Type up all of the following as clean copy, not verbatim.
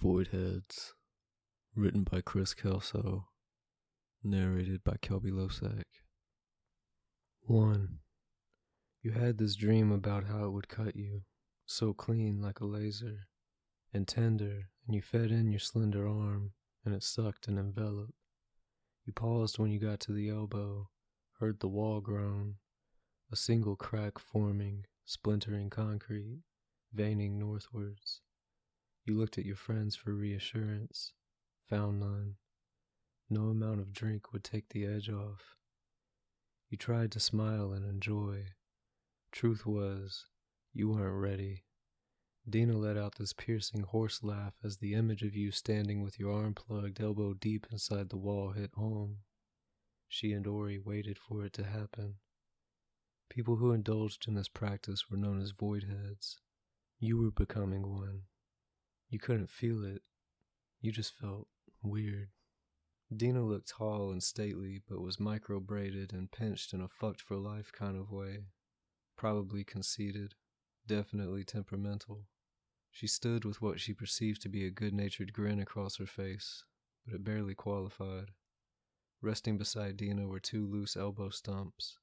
Voidheads, written by Chris Kelso, narrated by Kelby Losack. 1. You had this dream about how it would cut you, so clean like a laser, and tender, and you fed in your slender arm, and it sucked and enveloped. You paused when you got to the elbow, heard the wall groan, a single crack forming, splintering concrete, veining northwards. You looked at your friends for reassurance, found none. No amount of drink would take the edge off. You tried to smile and enjoy. Truth was, you weren't ready. Dina let out this piercing horse laugh as the image of you standing with your arm plugged elbow deep inside the wall hit home. She and Ori waited for it to happen. People who indulged in this practice were known as Voidheads. You were becoming one. You couldn't feel it. You just felt weird. Dina looked tall and stately, but was micro-braided and pinched in a fucked-for-life kind of way. Probably conceited. Definitely temperamental. She stood with what she perceived to be a good-natured grin across her face, but it barely qualified. Resting beside Dina were 2 loose elbow stumps.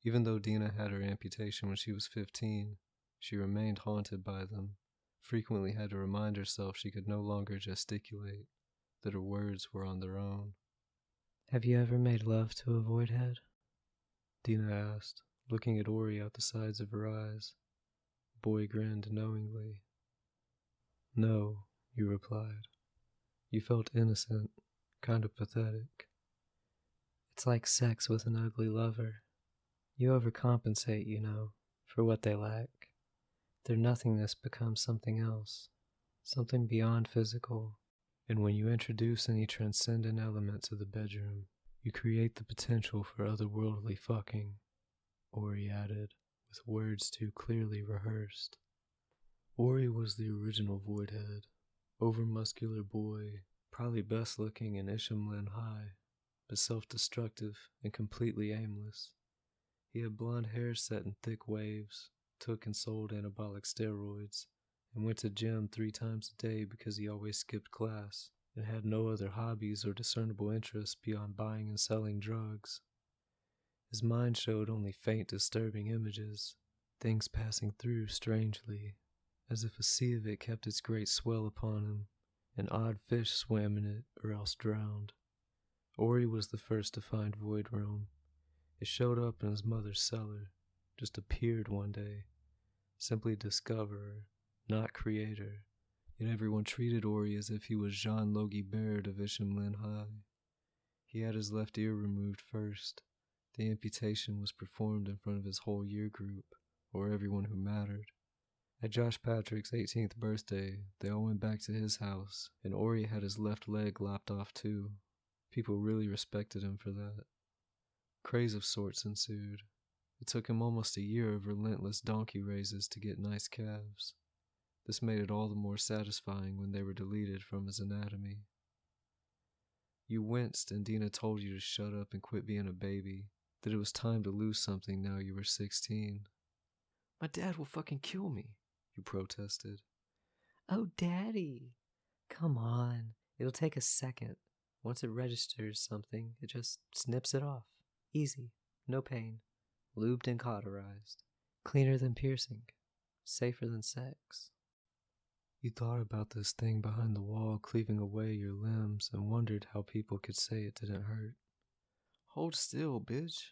Even though Dina had her amputation when she was 15, she remained haunted by them. Frequently had to remind herself she could no longer gesticulate, that her words were on their own. Have you ever made love to a voidhead? Dina asked, looking at Ori out the sides of her eyes. The boy grinned knowingly. No, you replied. You felt innocent, kind of pathetic. It's like sex with an ugly lover. You overcompensate, you know, for what they lack. Their nothingness becomes something else, something beyond physical. And when you introduce any transcendent element to the bedroom, you create the potential for otherworldly fucking, Ori added, with words too clearly rehearsed. Ori was the original Voidhead, over-muscular boy, probably best looking in Ishimlin High, but self-destructive and completely aimless. He had blonde hair set in thick waves, took and sold anabolic steroids, and went to gym 3 times a day because he always skipped class, and had no other hobbies or discernible interests beyond buying and selling drugs. His mind showed only faint disturbing images, things passing through strangely, as if a sea of it kept its great swell upon him, and odd fish swam in it or else drowned. Ori was the first to find Void Realm. It showed up in his mother's cellar, just appeared one day. Simply discoverer, not creator, yet everyone treated Ori as if he was Jean Logie Baird of Ishimlin High. He had his left ear removed first. The amputation was performed in front of his whole year group, or everyone who mattered. At Josh Patrick's 18th birthday, they all went back to his house, and Ori had his left leg lopped off too. People really respected him for that. Craze of sorts ensued. It took him almost a year of relentless donkey raises to get nice calves. This made it all the more satisfying when they were deleted from his anatomy. You winced and Dina told you to shut up and quit being a baby, that it was time to lose something now you were 16. My dad will fucking kill me, you protested. Oh, Daddy! Come on, it'll take a second. Once it registers something, it just snips it off. Easy, no pain. Lubed and cauterized. Cleaner than piercing. Safer than sex. You thought about this thing behind the wall cleaving away your limbs and wondered how people could say it didn't hurt. Hold still, bitch,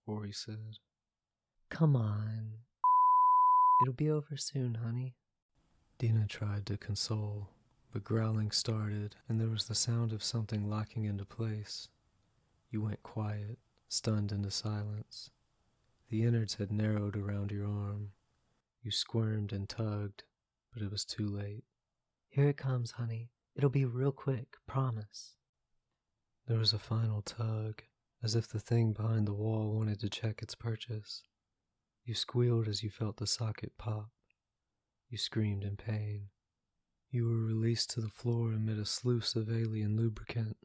Ori said. Come on. It'll be over soon, honey. Dina tried to console, but growling started and there was the sound of something locking into place. You went quiet, stunned into silence. The innards had narrowed around your arm. You squirmed and tugged, but it was too late. Here it comes, honey. It'll be real quick, promise. There was a final tug, as if the thing behind the wall wanted to check its purchase. You squealed as you felt the socket pop. You screamed in pain. You were released to the floor amid a sluice of alien lubricant.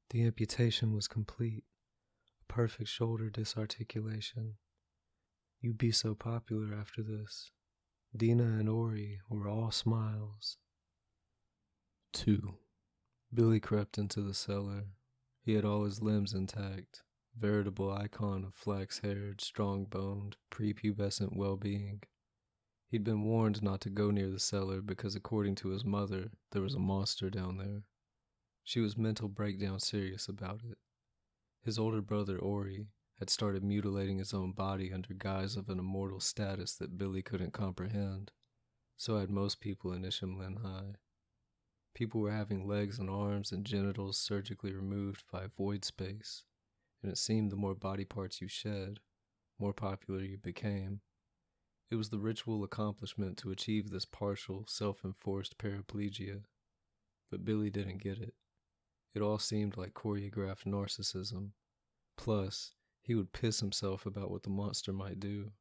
The amputation was complete. A perfect shoulder disarticulation. You'd be so popular after this. Dina and Ori were all smiles. 2. Billy crept into the cellar. He had all his limbs intact, veritable icon of flax-haired, strong-boned, prepubescent well-being. He'd been warned not to go near the cellar because, according to his mother, there was a monster down there. She was mental breakdown serious about it. His older brother, Ori, had started mutilating his own body under guise of an immortal status that Billy couldn't comprehend. So had most people in Ishimlin High. People were having legs and arms and genitals surgically removed by void space, and it seemed the more body parts you shed, more popular you became. It was the ritual accomplishment to achieve this partial, self-enforced paraplegia, but Billy didn't get it. It all seemed like choreographed narcissism. Plus, he would piss himself about what the monster might do.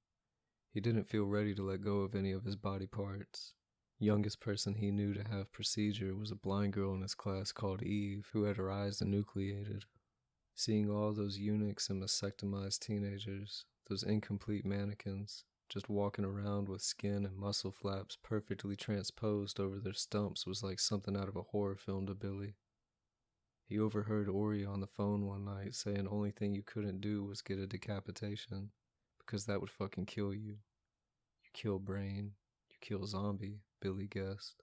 He didn't feel ready to let go of any of his body parts. Youngest person he knew to have procedure was a blind girl in his class called Eve, who had her eyes enucleated. Seeing all those eunuchs and mastectomized teenagers, those incomplete mannequins, just walking around with skin and muscle flaps perfectly transposed over their stumps was like something out of a horror film to Billy. He overheard Ori on the phone one night saying only thing you couldn't do was get a decapitation, because that would fucking kill you. You kill brain, you kill zombie, Billy guessed.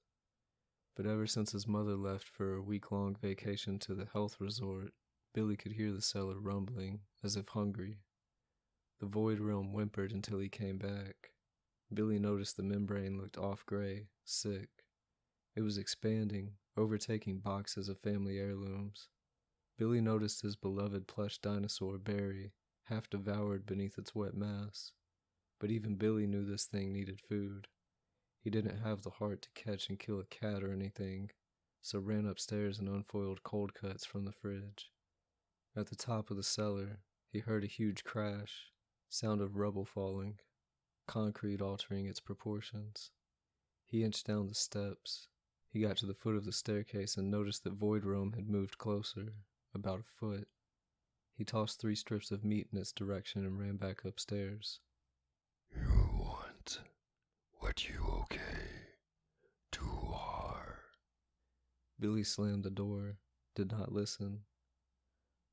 But ever since his mother left for a week-long vacation to the health resort, Billy could hear the cellar rumbling, as if hungry. The void realm whimpered until he came back. Billy noticed the membrane looked off-gray, sick. It was expanding, overtaking boxes of family heirlooms. Billy noticed his beloved plush dinosaur, Barry, half devoured beneath its wet mass. But even Billy knew this thing needed food. He didn't have the heart to catch and kill a cat or anything, so ran upstairs and unfoiled cold cuts from the fridge. At the top of the cellar, he heard a huge crash, sound of rubble falling, concrete altering its proportions. He inched down the steps. He got to the foot of the staircase and noticed that Void Realm had moved closer, about a foot. He tossed 3 strips of meat in its direction and ran back upstairs. You want what you okay? Too hard. Billy slammed the door, did not listen.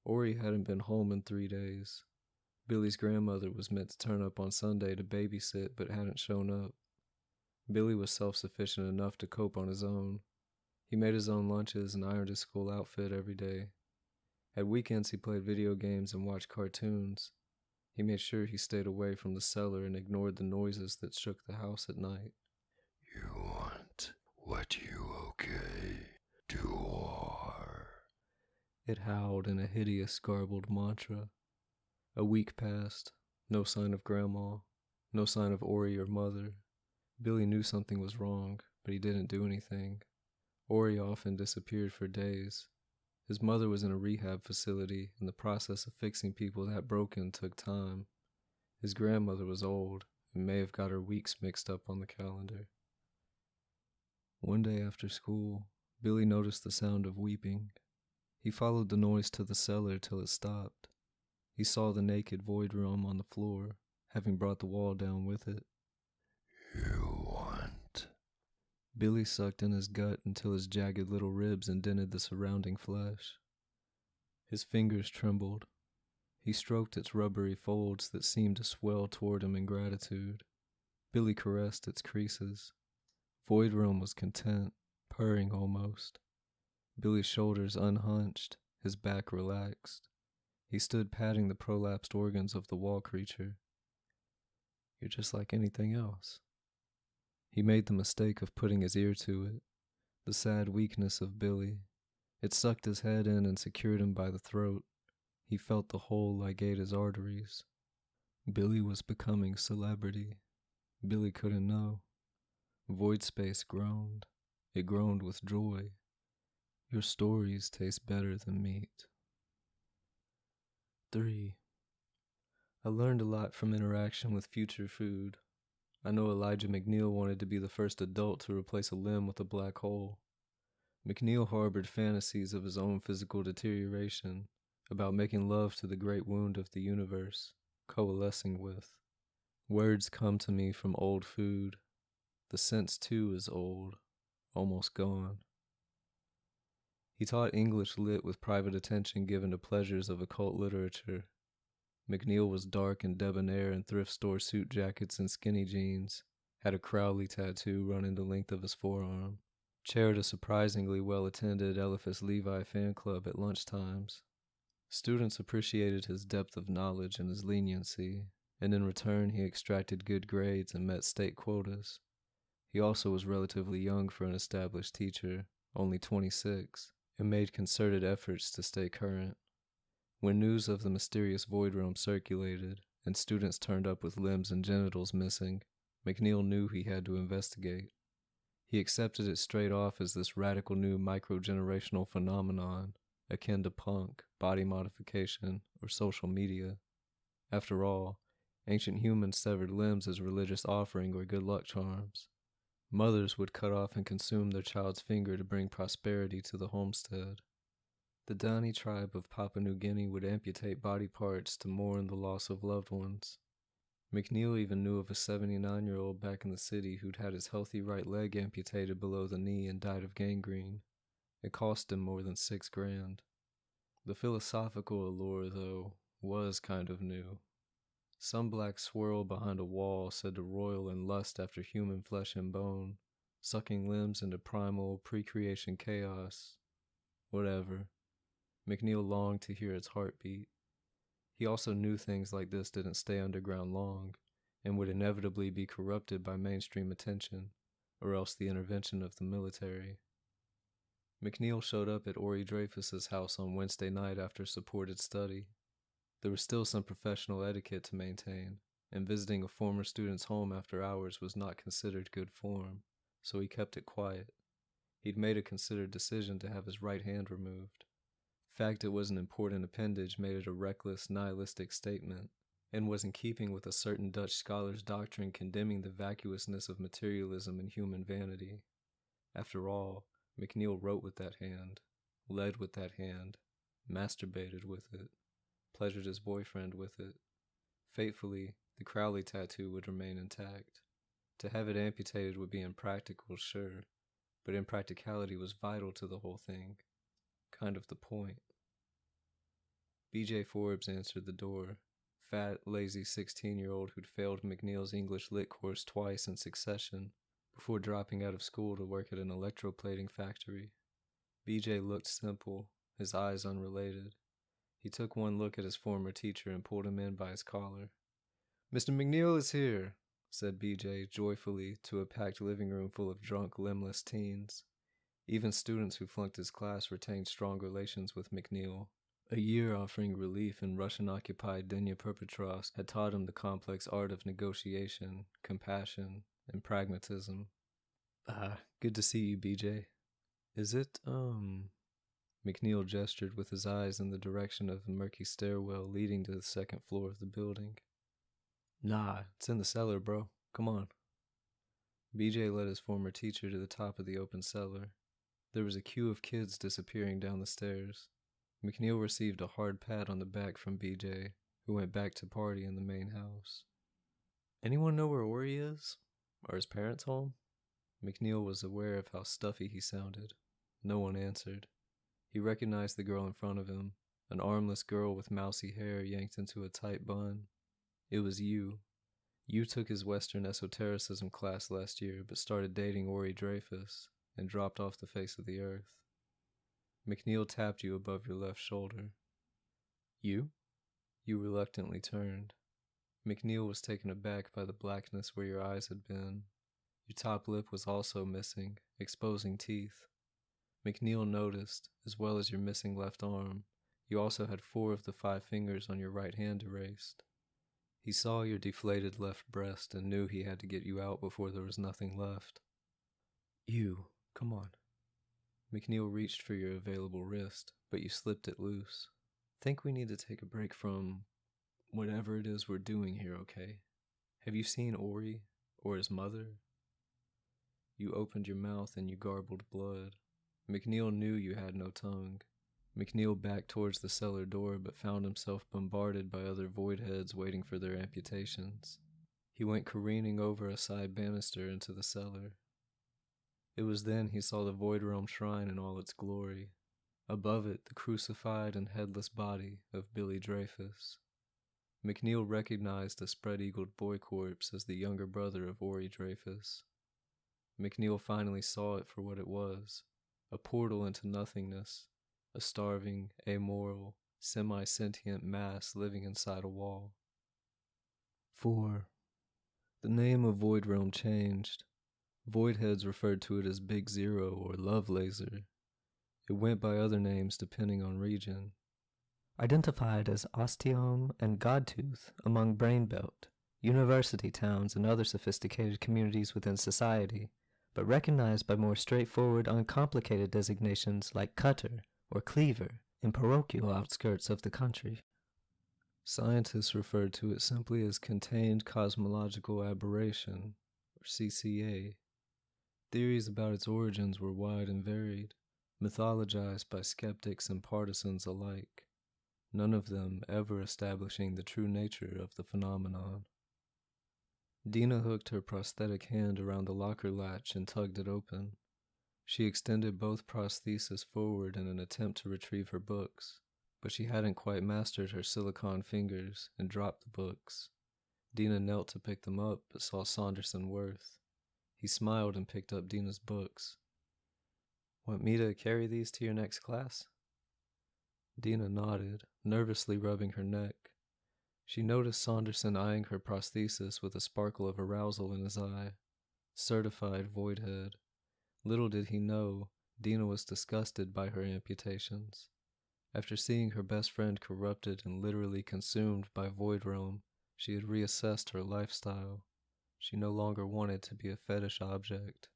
Ori hadn't been home in 3 days. Billy's grandmother was meant to turn up on Sunday to babysit but hadn't shown up. Billy was self-sufficient enough to cope on his own. He made his own lunches and ironed his school outfit every day. At weekends he played video games and watched cartoons. He made sure he stayed away from the cellar and ignored the noises that shook the house at night. You want what you okay? Too hard. It howled in a hideous, garbled mantra. A week passed. No sign of Grandma. No sign of Ori or Mother. Billy knew something was wrong, but he didn't do anything. Ori often disappeared for days. His mother was in a rehab facility, and the process of fixing people that broken took time. His grandmother was old, and may have got her weeks mixed up on the calendar. One day after school, Billy noticed the sound of weeping. He followed the noise to the cellar till it stopped. He saw the naked void realm on the floor, having brought the wall down with it. You want? Billy sucked in his gut until his jagged little ribs indented the surrounding flesh. His fingers trembled. He stroked its rubbery folds that seemed to swell toward him in gratitude. Billy caressed its creases. Void Realm was content, purring almost. Billy's shoulders unhunched, his back relaxed. He stood patting the prolapsed organs of the wall creature. You're just like anything else. He made the mistake of putting his ear to it, the sad weakness of Billy. It sucked his head in and secured him by the throat. He felt the hole ligate his arteries. Billy was becoming celebrity. Billy couldn't know. Void space groaned. It groaned with joy. Your stories taste better than meat. 3. I learned a lot from interaction with future food. I know Elijah McNeil wanted to be the first adult to replace a limb with a black hole. McNeil harbored fantasies of his own physical deterioration, about making love to the great wound of the universe, coalescing with. Words come to me from old food. The sense too is old, almost gone. He taught English lit with private attention given to pleasures of occult literature. McNeil was dark and debonair in thrift store suit jackets and skinny jeans, had a Crowley tattoo running the length of his forearm, chaired a surprisingly well-attended Eliphas Levi fan club at lunchtimes. Students appreciated his depth of knowledge and his leniency, and in return he extracted good grades and met state quotas. He also was relatively young for an established teacher, only 26, and made concerted efforts to stay current. When news of the mysterious void realm circulated, and students turned up with limbs and genitals missing, McNeil knew he had to investigate. He accepted it straight off as this radical new microgenerational phenomenon, akin to punk, body modification, or social media. After all, ancient humans severed limbs as religious offering or good luck charms. Mothers would cut off and consume their child's finger to bring prosperity to the homestead. The Dani tribe of Papua New Guinea would amputate body parts to mourn the loss of loved ones. McNeil even knew of a 79-year-old back in the city who'd had his healthy right leg amputated below the knee and died of gangrene. It cost him more than $6,000. The philosophical allure, though, was kind of new. Some black swirl behind a wall said to roil in lust after human flesh and bone, sucking limbs into primal pre-creation chaos. Whatever. McNeil longed to hear its heartbeat. He also knew things like this didn't stay underground long, and would inevitably be corrupted by mainstream attention, or else the intervention of the military. McNeil showed up at Ori Dreyfus's house on Wednesday night after supported study. There was still some professional etiquette to maintain, and visiting a former student's home after hours was not considered good form, so he kept it quiet. He'd made a considered decision to have his right hand removed. The fact it was an important appendage made it a reckless, nihilistic statement, and was in keeping with a certain Dutch scholar's doctrine condemning the vacuousness of materialism and human vanity. After all, McNeil wrote with that hand, led with that hand, masturbated with it, pleasured his boyfriend with it. Fatefully, the Crowley tattoo would remain intact. To have it amputated would be impractical, sure, but impracticality was vital to the whole thing. Kind of the point. B.J. Forbes answered the door, fat, lazy 16-year-old who'd failed McNeil's English lit course twice in succession before dropping out of school to work at an electroplating factory. B.J. looked simple, his eyes unrelated. He took one look at his former teacher and pulled him in by his collar. "Mr. McNeil is here," said B.J. joyfully to a packed living room full of drunk, limbless teens. Even students who flunked his class retained strong relations with McNeil. A year offering relief in Russian-occupied Dnipropetrovsk had taught him the complex art of negotiation, compassion, and pragmatism. Good to see you, B.J. Is it, McNeil gestured with his eyes in the direction of the murky stairwell leading to the second floor of the building. Nah, it's in the cellar, bro. Come on. B.J. led his former teacher to the top of the open cellar. There was a queue of kids disappearing down the stairs. McNeil received a hard pat on the back from B.J., who went back to party in the main house. Anyone know where Ori is? Are his parents home? McNeil was aware of how stuffy he sounded. No one answered. He recognized the girl in front of him, an armless girl with mousy hair yanked into a tight bun. It was Yu. Yu took his Western esotericism class last year, but started dating Ori Dreyfus, and dropped off the face of the earth. McNeil tapped Yu above your left shoulder. You? Yu reluctantly turned. McNeil was taken aback by the blackness where your eyes had been. Your top lip was also missing, exposing teeth. McNeil noticed, as well as your missing left arm, you also had 4 of the 5 fingers on your right hand erased. He saw your deflated left breast and knew he had to get you out before there was nothing left. You, come on. McNeil reached for your available wrist, but you slipped it loose. Think we need to take a break from whatever it is we're doing here, okay? Have you seen Ori, or his mother? You opened your mouth and you garbled blood. McNeil knew you had no tongue. McNeil backed towards the cellar door but found himself bombarded by other Voidheads waiting for their amputations. He went careening over a side banister into the cellar. It was then he saw the Void Realm Shrine in all its glory. Above it, the crucified and headless body of Billy Dreyfus. McNeil recognized the spread-eagled boy corpse as the younger brother of Ori Dreyfus. McNeil finally saw it for what it was, a portal into nothingness, a starving, amoral, semi-sentient mass living inside a wall. 4. The name of Void Realm changed. Voidheads referred to it as Big Zero or Love Laser. It went by other names depending on region. Identified as osteome and godtooth among brainbelt, university towns, and other sophisticated communities within society, but recognized by more straightforward, uncomplicated designations like cutter or cleaver in parochial outskirts of the country. Scientists referred to it simply as Contained Cosmological Aberration, or CCA. Theories about its origins were wide and varied, mythologized by skeptics and partisans alike, none of them ever establishing the true nature of the phenomenon. Dina hooked her prosthetic hand around the locker latch and tugged it open. She extended both prostheses forward in an attempt to retrieve her books, but she hadn't quite mastered her silicone fingers and dropped the books. Dina knelt to pick them up but saw Saunderson Worth. He smiled and picked up Dina's books. "Want me to carry these to your next class?" Dina nodded, nervously rubbing her neck. She noticed Saunderson eyeing her prosthesis with a sparkle of arousal in his eye. Certified Voidhead. Little did he know, Dina was disgusted by her amputations. After seeing her best friend corrupted and literally consumed by Void Realm, she had reassessed her lifestyle. She no longer wanted to be a fetish object.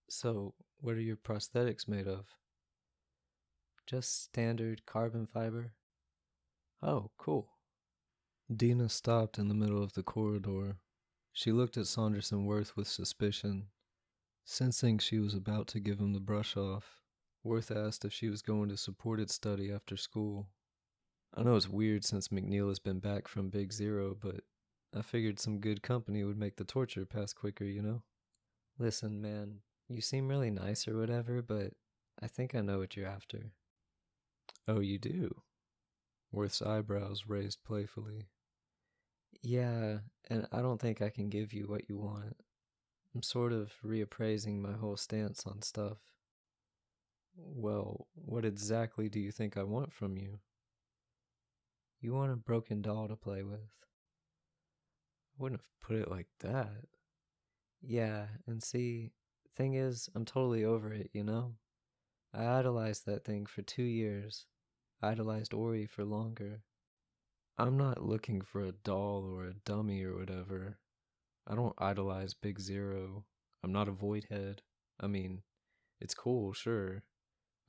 "So, what are your prosthetics made of?" "Just standard carbon fiber." "Oh, cool." Dina stopped in the middle of the corridor. She looked at Saunderson Worth with suspicion. Sensing she was about to give him the brush off, Worth asked if she was going to supported study after school. "I know it's weird since McNeil has been back from Big Zero, but I figured some good company would make the torture pass quicker, you know?" "Listen, man, you seem really nice or whatever, but I think I know what you're after." "Oh, you do?" Worth's eyebrows raised playfully. "Yeah, and I don't think I can give you what you want. I'm sort of reappraising my whole stance on stuff." "Well, what exactly do you think I want from you?" "You want a broken doll to play with." "I wouldn't have put it like that." "Yeah, and see, thing is, I'm totally over it, you know? I idolized that thing for 2 years. Idolized Ori for longer." "I'm not looking for a doll or a dummy or whatever. I don't idolize Big Zero. I'm not a Voidhead. I mean, it's cool, sure.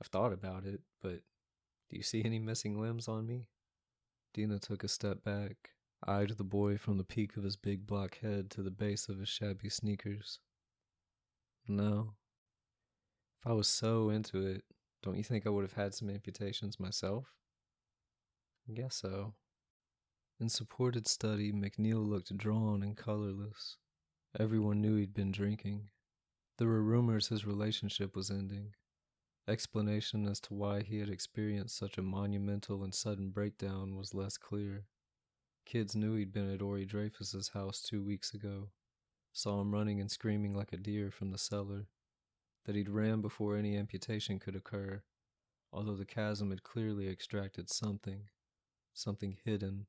I've thought about it, but do you see any missing limbs on me?" Dina took a step back, eyed the boy from the peak of his big black head to the base of his shabby sneakers. "No. If I was so into it, don't you think I would have had some amputations myself?" I guess so. In supported study, McNeil looked drawn and colorless. Everyone knew he'd been drinking. There were rumors his relationship was ending. Explanation as to why he had experienced such a monumental and sudden breakdown was less clear. Kids knew he'd been at Ori Dreyfus's house 2 weeks ago, saw him running and screaming like a deer from the cellar, that he'd ran before any amputation could occur, although the chasm had clearly extracted something hidden,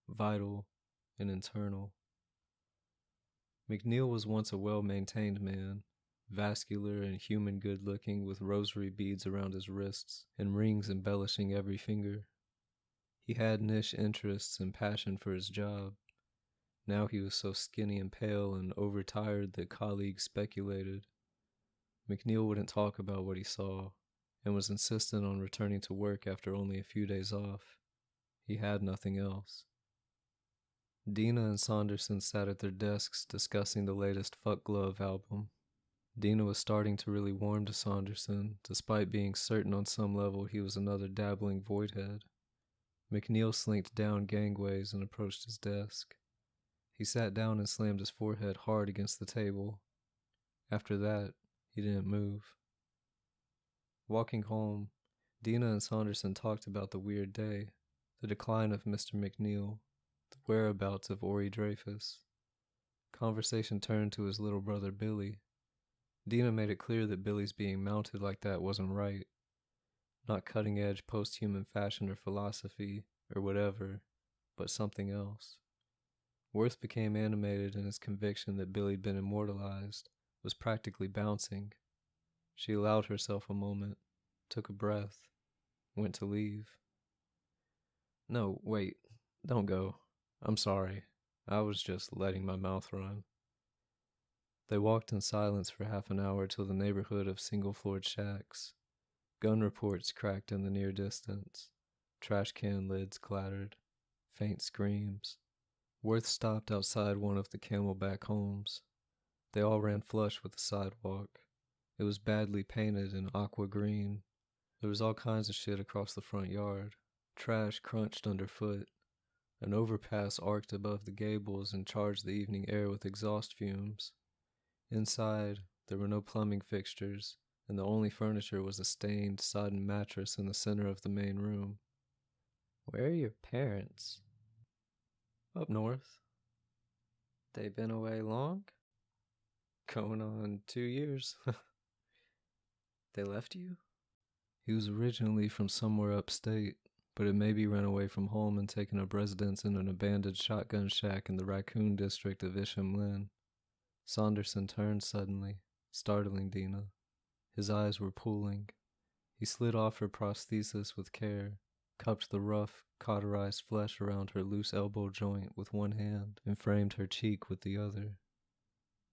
vital, and internal. McNeil was once a well-maintained man, vascular and human good-looking, with rosary beads around his wrists and rings embellishing every finger. He had niche interests and passion for his job. Now he was so skinny and pale and overtired that colleagues speculated. McNeil wouldn't talk about what he saw, and was insistent on returning to work after only a few days off. He had nothing else. Dina and Saunderson sat at their desks discussing the latest Fuck Glove album. Dina was starting to really warm to Saunderson, despite being certain on some level he was another dabbling Voidhead. McNeil slinked down gangways and approached his desk. He sat down and slammed his forehead hard against the table. After that, he didn't move. Walking home, Dina and Saunderson talked about the weird day, the decline of Mr. McNeil, the whereabouts of Ori Dreyfus. Conversation turned to his little brother Billy. Dina made it clear that Billy's being mounted like that wasn't right. Not cutting-edge post-human fashion or philosophy, or whatever, but something else. Worth became animated in his conviction that Billy'd been immortalized, was practically bouncing. She allowed herself a moment, took a breath, went to leave. No, wait, don't go. I'm sorry. I was just letting my mouth run. They walked in silence for half an hour till the neighborhood of single-floored shacks. Gun reports cracked in the near distance. Trash can lids clattered. Faint screams. Worth stopped outside one of the Camelback homes. They all ran flush with the sidewalk. It was badly painted in aqua green. There was all kinds of shit across the front yard. Trash crunched underfoot. An overpass arced above the gables and charged the evening air with exhaust fumes. Inside, there were no plumbing fixtures, and the only furniture was a stained, sodden mattress in the center of the main room. Where are your parents? Up north. They been away long? Going on 2 years. They left you? He was originally from somewhere upstate, but had maybe ran away from home and taken up residence in an abandoned shotgun shack in the Raccoon district of Isham Lynn. Saunderson turned suddenly, startling Dina. His eyes were pooling. He slid off her prosthesis with care, cupped the rough, cauterized flesh around her loose elbow joint with one hand, and framed her cheek with the other.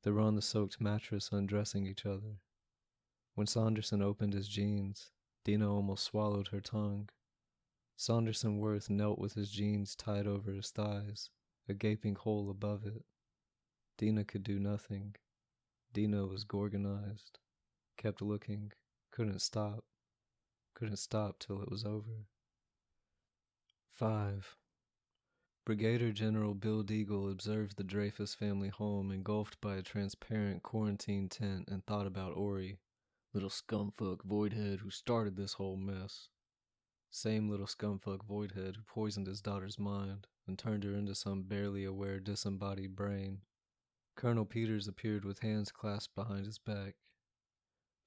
They were on the soaked mattress undressing each other. When Saunderson opened his jeans, Dina almost swallowed her tongue. Saunderson Worth knelt with his jeans tied over his thighs, a gaping hole above it. Dina could do nothing. Dina was gorgonized. Kept looking. Couldn't stop. Couldn't stop till it was over. 5. Brigadier General Bill Deagle observed the Dreyfus family home engulfed by a transparent quarantine tent and thought about Ori, little scumfuck Voidhead who started this whole mess. Same little scumfuck Voidhead who poisoned his daughter's mind and turned her into some barely aware disembodied brain. Colonel Peters appeared with hands clasped behind his back.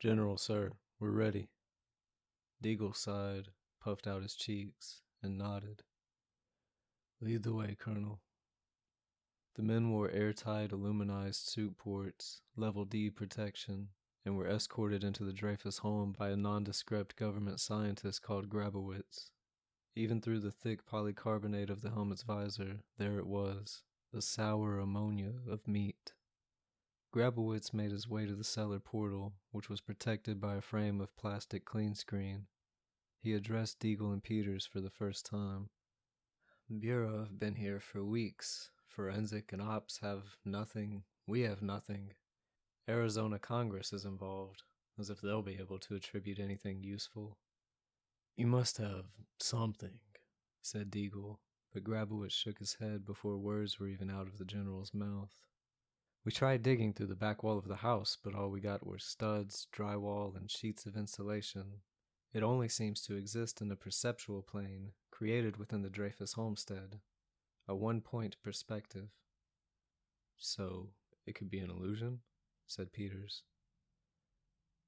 "General, sir, we're ready." Deagle sighed, puffed out his cheeks, and nodded. "Lead the way, Colonel." The men wore airtight, aluminized suit ports, level D protection, and were escorted into the Dreyfus home by a nondescript government scientist called Grabowitz. Even through the thick polycarbonate of the helmet's visor, there it was, the sour ammonia of meat. Grabowitz made his way to the cellar portal, which was protected by a frame of plastic clean screen. He addressed Deagle and Peters for the first time. "Bureau have been here for weeks. Forensic and Ops have nothing. We have nothing. Arizona Congress is involved, as if they'll be able to attribute anything useful." "You must have something," said Deagle, but Grabowitz shook his head before words were even out of the general's mouth. "We tried digging through the back wall of the house, but all we got were studs, drywall, and sheets of insulation. It only seems to exist in a perceptual plane, created within the Dreyfus homestead. A one-point perspective." "So, it could be an illusion?" said Peters.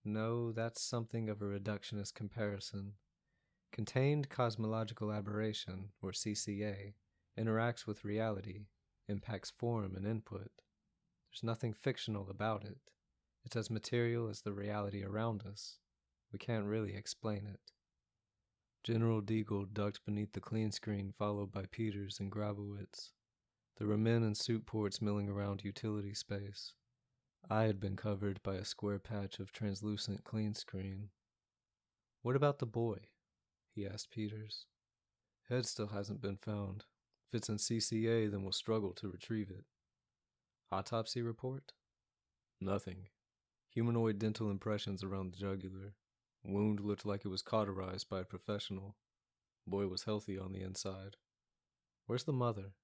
"No, that's something of a reductionist comparison. Contained cosmological aberration, or CCA, interacts with reality, impacts form and input. There's nothing fictional about it. It's as material as the reality around us. We can't really explain it." General Deagle ducked beneath the clean screen, followed by Peters and Grabowitz. There were men in suit ports milling around utility space. I had been covered by a square patch of translucent clean screen. "What about the boy?" he asked Peters. "Head still hasn't been found. If it's in CCA, then we'll struggle to retrieve it." "Autopsy report?" "Nothing. Humanoid dental impressions around the jugular. Wound looked like it was cauterized by a professional. Boy was healthy on the inside." "Where's the mother?"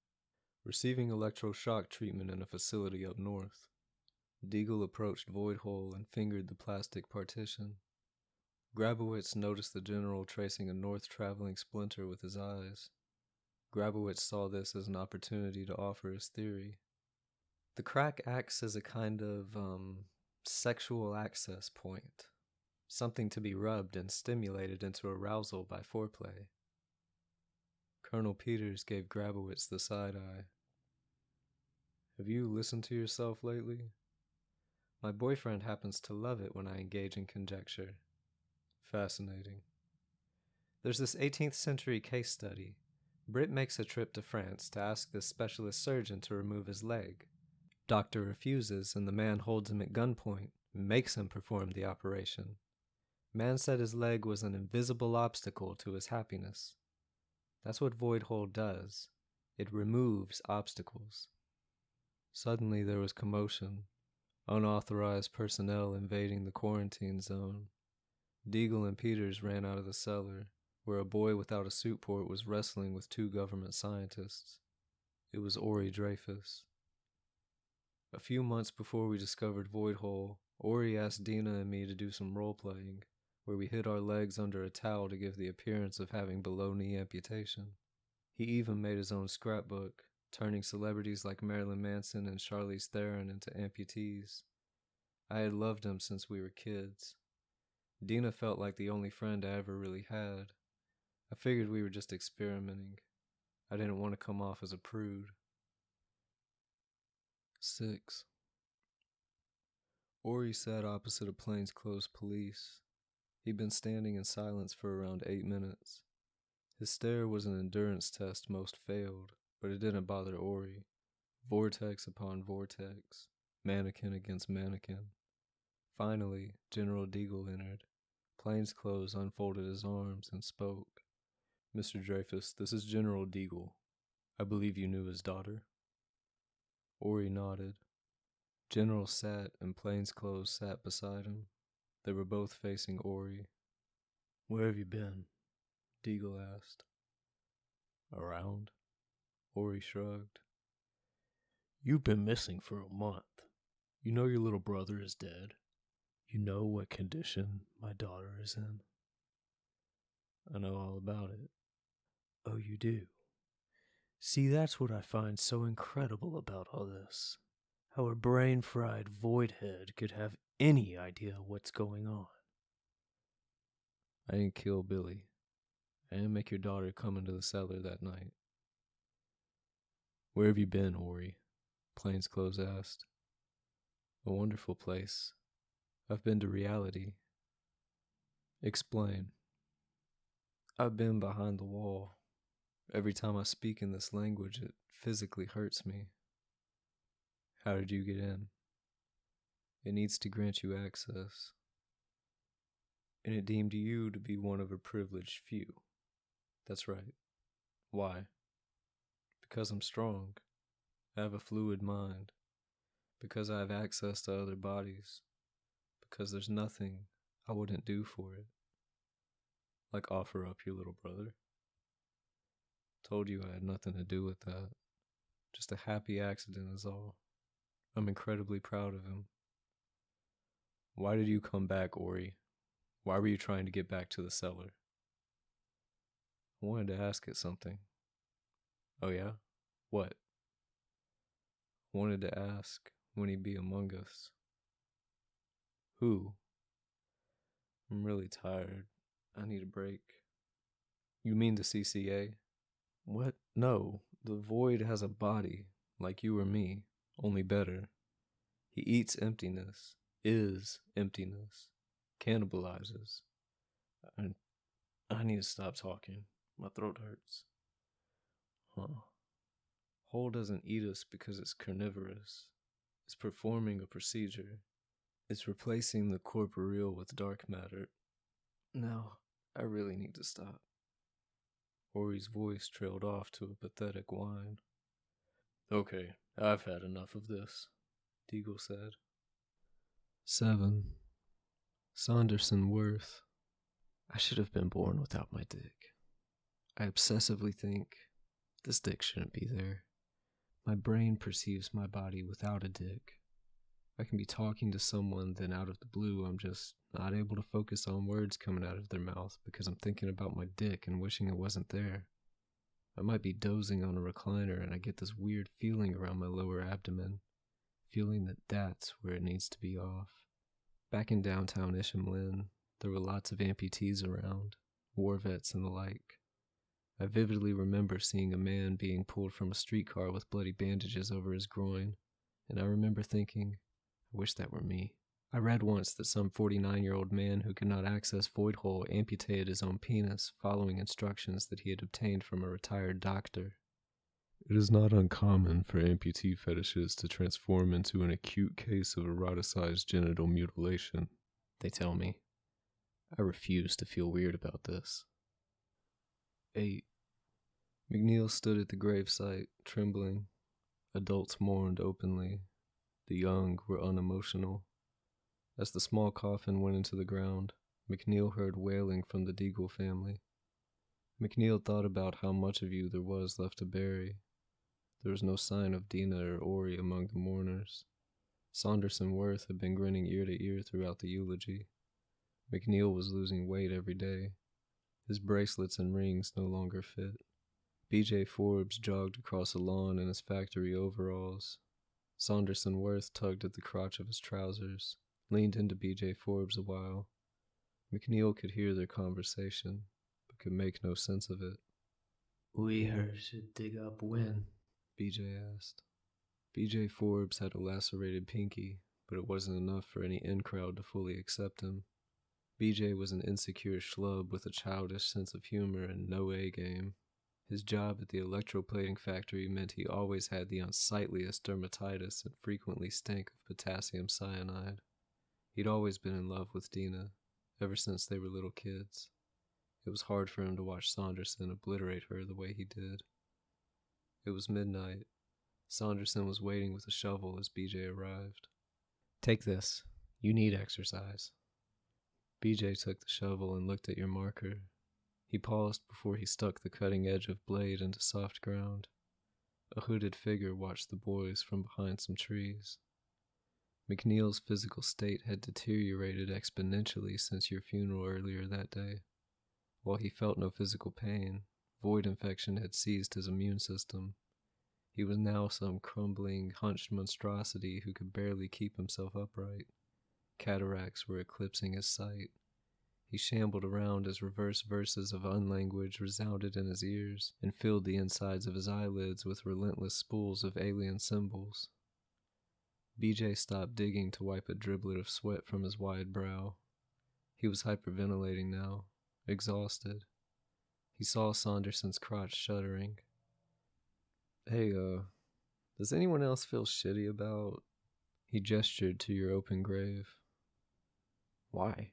"Receiving electroshock treatment in a facility up north." Deagle approached Void Hole and fingered the plastic partition. Grabowitz noticed the general tracing a north-traveling splinter with his eyes. Grabowitz saw this as an opportunity to offer his theory. The crack acts as a kind of, sexual access point. Something to be rubbed and stimulated into arousal by foreplay. Colonel Peters gave Grabowitz the side-eye. Have you listened to yourself lately? My boyfriend happens to love it when I engage in conjecture. Fascinating. There's this 18th century case study. Britt makes a trip to France to ask this specialist surgeon to remove his leg. Doctor refuses, and the man holds him at gunpoint, makes him perform the operation. Man said his leg was an invisible obstacle to his happiness. That's what Voidhole does. It removes obstacles. Suddenly there was commotion. Unauthorized personnel invading the quarantine zone. Deagle and Peters ran out of the cellar, where a boy without a suit port was wrestling with 2 government scientists. It was Ori Dreyfus. A few months before we discovered Voidhole, Ori asked Dina and me to do some role-playing, where we hid our legs under a towel to give the appearance of having below-knee amputation. He even made his own scrapbook, turning celebrities like Marilyn Manson and Charlize Theron into amputees. I had loved him since we were kids. Dina felt like the only friend I ever really had. I figured we were just experimenting. I didn't want to come off as a prude. 6. Ori sat opposite a plainclothes police. He'd been standing in silence for around 8 minutes. His stare was an endurance test most failed, but it didn't bother Ori. Vortex upon vortex, mannequin against mannequin. Finally, General Deagle entered. Plainclothes unfolded his arms and spoke. Mr. Dreyfus, this is General Deagle. I believe you knew his daughter. Ori nodded. General sat and Plainclothes sat beside him. They were both facing Ori. Where have you been? Deagle asked. Around? Ori shrugged. You've been missing for a month. You know your little brother is dead. You know what condition my daughter is in. I know all about it. Oh, you do? See, that's what I find so incredible about all this. How a brain-fried voidhead could have any idea what's going on. I didn't kill Billy. I didn't make your daughter come into the cellar that night. Where have you been, Ori? Plainclothes asked. A wonderful place. I've been to reality. Explain. I've been behind the wall. Every time I speak in this language, it physically hurts me. How did you get in? It needs to grant you access. And it deemed you to be one of a privileged few. That's right. Why? Because I'm strong. I have a fluid mind. Because I have access to other bodies. Because there's nothing I wouldn't do for it. Like offer up your little brother. Told you I had nothing to do with that. Just a happy accident is all. I'm incredibly proud of him. Why did you come back, Ori? Why were you trying to get back to the cellar? I wanted to ask it something. Oh yeah? What? I wanted to ask when he'd be among us. Who? I'm really tired. I need a break. You mean the CCA? What? No, the void has a body, like you or me, only better. He eats emptiness, is emptiness, cannibalizes. I need to stop talking. My throat hurts. Whole doesn't eat us because it's carnivorous. It's performing a procedure. It's replacing the corporeal with dark matter. No, I really need to stop. Ori's voice trailed off to a pathetic whine. Okay, I've had enough of this, Deagle said. 7. Saunderson Worth. I should have been born without my dick. I obsessively think, this dick shouldn't be there. My brain perceives my body without a dick. I can be talking to someone, then out of the blue, I'm just not able to focus on words coming out of their mouth because I'm thinking about my dick and wishing it wasn't there. I might be dozing on a recliner and I get this weird feeling around my lower abdomen, feeling that that's where it needs to be off. Back in downtown Isham-Lynn, there were lots of amputees around, war vets and the like. I vividly remember seeing a man being pulled from a streetcar with bloody bandages over his groin, and I remember thinking, I wish that were me. I read once that some 49-year-old man who could not access void hole amputated his own penis, following instructions that he had obtained from a retired doctor. It is not uncommon for amputee fetishes to transform into an acute case of eroticized genital mutilation, they tell me. I refuse to feel weird about this. 8. McNeil stood at the gravesite, trembling. Adults mourned openly. The young were unemotional. As the small coffin went into the ground, McNeil heard wailing from the Deagle family. McNeil thought about how much of you there was left to bury. There was no sign of Dina or Ori among the mourners. Saunderson Worth had been grinning ear to ear throughout the eulogy. McNeil was losing weight every day. His bracelets and rings no longer fit. B.J. Forbes jogged across the lawn in his factory overalls. Saunderson Worth tugged at the crotch of his trousers, leaned into B.J. Forbes a while. McNeil could hear their conversation, but could make no sense of it. We should dig up when? B.J. asked. B.J. Forbes had a lacerated pinky, but it wasn't enough for any in-crowd to fully accept him. B.J. was an insecure schlub with a childish sense of humor and no A-game. His job at the electroplating factory meant he always had the unsightliest dermatitis and frequently stank of potassium cyanide. He'd always been in love with Dina, ever since they were little kids. It was hard for him to watch Saunderson obliterate her the way he did. It was midnight. Saunderson was waiting with a shovel as BJ arrived. Take this. You need exercise. BJ took the shovel and looked at your marker. He paused before he stuck the cutting edge of blade into soft ground. A hooded figure watched the boys from behind some trees. McNeil's physical state had deteriorated exponentially since your funeral earlier that day. While he felt no physical pain, void infection had seized his immune system. He was now some crumbling, hunched monstrosity who could barely keep himself upright. Cataracts were eclipsing his sight. He shambled around as reverse verses of unlanguage resounded in his ears and filled the insides of his eyelids with relentless spools of alien symbols. BJ stopped digging to wipe a driblet of sweat from his wide brow. He was hyperventilating now, exhausted. He saw Saunderson's crotch shuddering. Hey, does anyone else feel shitty about... He gestured to your open grave. Why?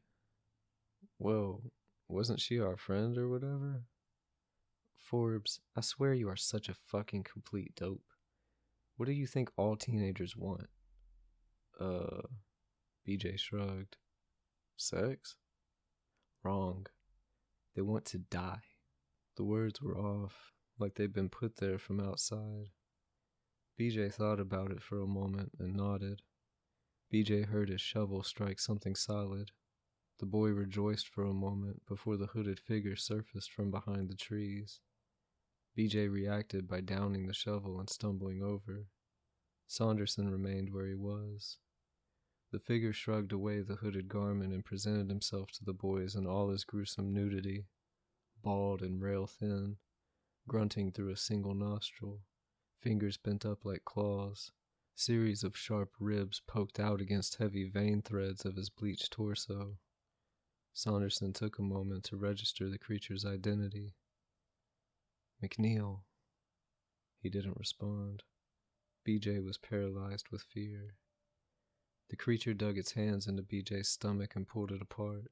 Well, wasn't she our friend or whatever? Forbes, I swear you are such a fucking complete dope. What do you think all teenagers want? BJ shrugged. Sex? Wrong. They want to die. The words were off, like they'd been put there from outside. BJ thought about it for a moment and nodded. BJ heard his shovel strike something solid. The boy rejoiced for a moment before the hooded figure surfaced from behind the trees. BJ reacted by downing the shovel and stumbling over. Saunderson remained where he was. The figure shrugged away the hooded garment and presented himself to the boys in all his gruesome nudity, bald and rail-thin, grunting through a single nostril, fingers bent up like claws, series of sharp ribs poked out against heavy vein threads of his bleached torso. Saunderson took a moment to register the creature's identity. McNeil. He didn't respond. BJ was paralyzed with fear. The creature dug its hands into BJ's stomach and pulled it apart.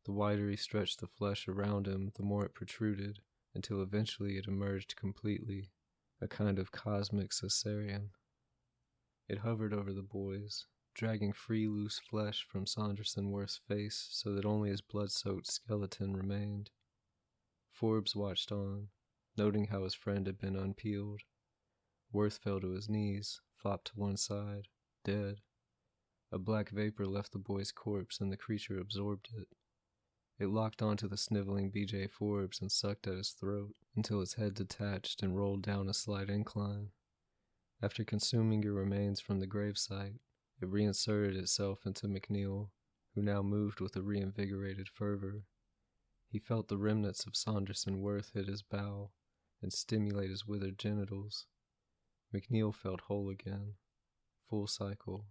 The wider he stretched the flesh around him, the more it protruded, until eventually it emerged completely, a kind of cosmic cesarean. It hovered over the boys, dragging free loose flesh from Saunderson Worth's face so that only his blood-soaked skeleton remained. Forbes watched on, noting how his friend had been unpeeled. Worth fell to his knees, flopped to one side, dead. A black vapor left the boy's corpse and the creature absorbed it. It locked onto the sniveling B.J. Forbes and sucked at his throat until his head detached and rolled down a slight incline. After consuming your remains from the gravesite, it reinserted itself into McNeil, who now moved with a reinvigorated fervor. He felt the remnants of Saunderson Worth hit his bow and stimulate his withered genitals. McNeil felt whole again. Full cycle.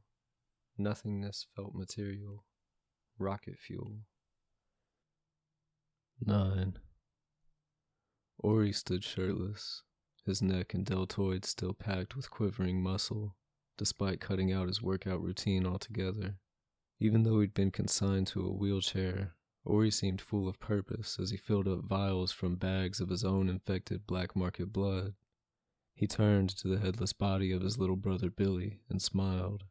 Nothingness felt material. Rocket fuel. 9. Ori stood shirtless, his neck and deltoid still packed with quivering muscle, despite cutting out his workout routine altogether. Even though he'd been consigned to a wheelchair, Ori seemed full of purpose as he filled up vials from bags of his own infected black market blood. He turned to the headless body of his little brother Billy and smiled.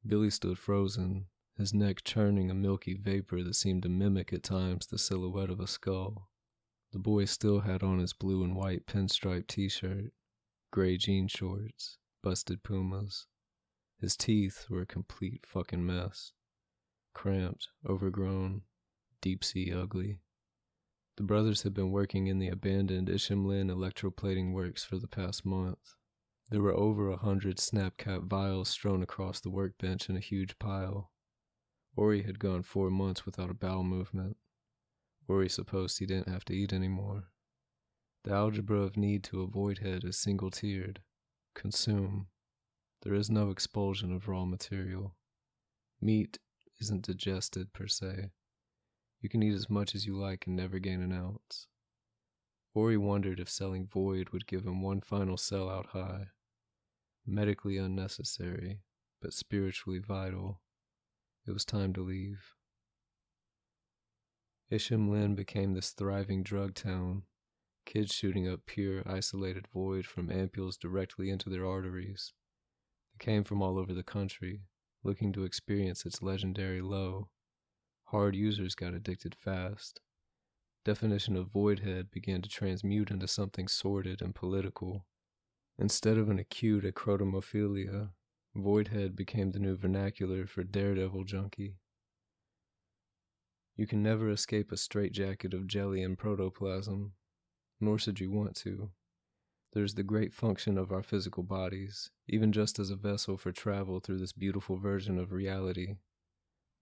Billy stood frozen, his neck churning a milky vapor that seemed to mimic at times the silhouette of a skull. The boy still had on his blue and white pinstripe t-shirt, gray jean shorts, busted pumas. His teeth were a complete fucking mess. Cramped, overgrown, deep-sea ugly. The brothers had been working in the abandoned Ishimlin electroplating works for the past month. There were over 100 snap-cap vials strewn across the workbench in a huge pile. Ori had gone 4 months without a bowel movement. Ori supposed he didn't have to eat anymore. The algebra of need to a voidhead is single-tiered. Consume. There is no expulsion of raw material. Meat isn't digested per se. You can eat as much as you like and never gain an ounce. Ori wondered if selling void would give him one final sell-out high. Medically unnecessary, but spiritually vital. It was time to leave. Ishimlin became this thriving drug town, kids shooting up pure, isolated void from ampules directly into their arteries. They came from all over the country, looking to experience its legendary low. Hard users got addicted fast. Definition of voidhead began to transmute into something sordid and political. Instead of an acute acrotomophilia, voidhead became the new vernacular for daredevil junkie. You can never escape a straitjacket of jelly and protoplasm, nor should you want to. There's the great function of our physical bodies, even just as a vessel for travel through this beautiful version of reality.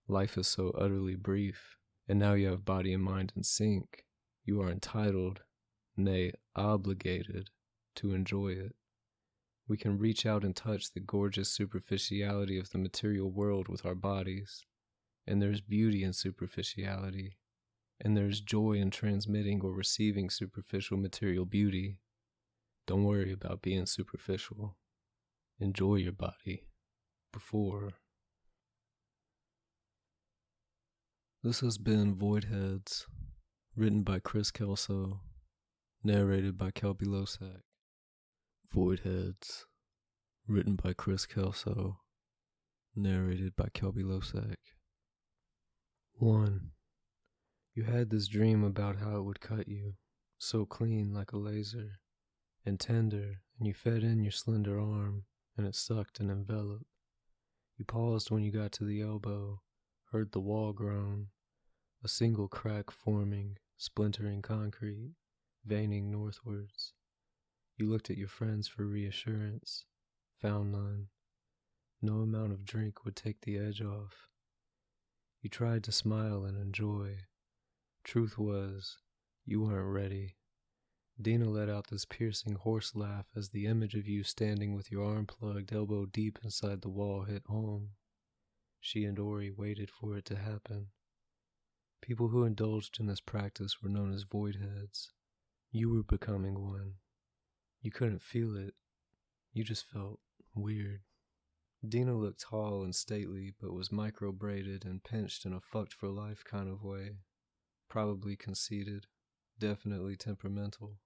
Life is so utterly brief, and now you have body and mind in sync. You are entitled, nay, obligated, to enjoy it. We can reach out and touch the gorgeous superficiality of the material world with our bodies. And there's beauty in superficiality. And there's joy in transmitting or receiving superficial material beauty. Don't worry about being superficial. Enjoy your body. Before. This has been Voidheads, written by Chris Kelso, narrated by Kelby Losack. Voidheads, written by Chris Kelso, narrated by Kelby Losack. 1. You had this dream about how it would cut you, so clean like a laser, and tender, and you fed in your slender arm, and it sucked and enveloped. You paused when you got to the elbow, heard the wall groan, a single crack forming, splintering concrete, veining northwards. You looked at your friends for reassurance, found none. No amount of drink would take the edge off. You tried to smile and enjoy. Truth was, you weren't ready. Dina let out this piercing horse laugh as the image of you standing with your arm plugged elbow deep inside the wall hit home. She and Ori waited for it to happen. People who indulged in this practice were known as voidheads. You were becoming one. You couldn't feel it. You just felt weird. Dina looked tall and stately, but was micro-braided and pinched in a fucked-for-life kind of way. Probably conceited. Definitely temperamental.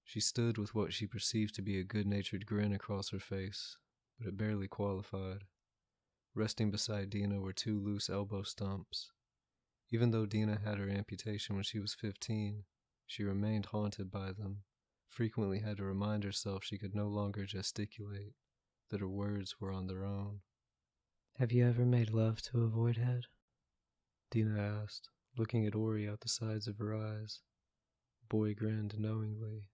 She stood with what she perceived to be a good-natured grin across her face, but it barely qualified. Resting beside Dina were 2 loose elbow stumps. Even though Dina had her amputation when she was 15, she remained haunted by them, frequently had to remind herself she could no longer gesticulate, that her words were on their own. Have you ever made love to a voidhead? Dina asked, looking at Ori out the sides of her eyes. The boy grinned knowingly.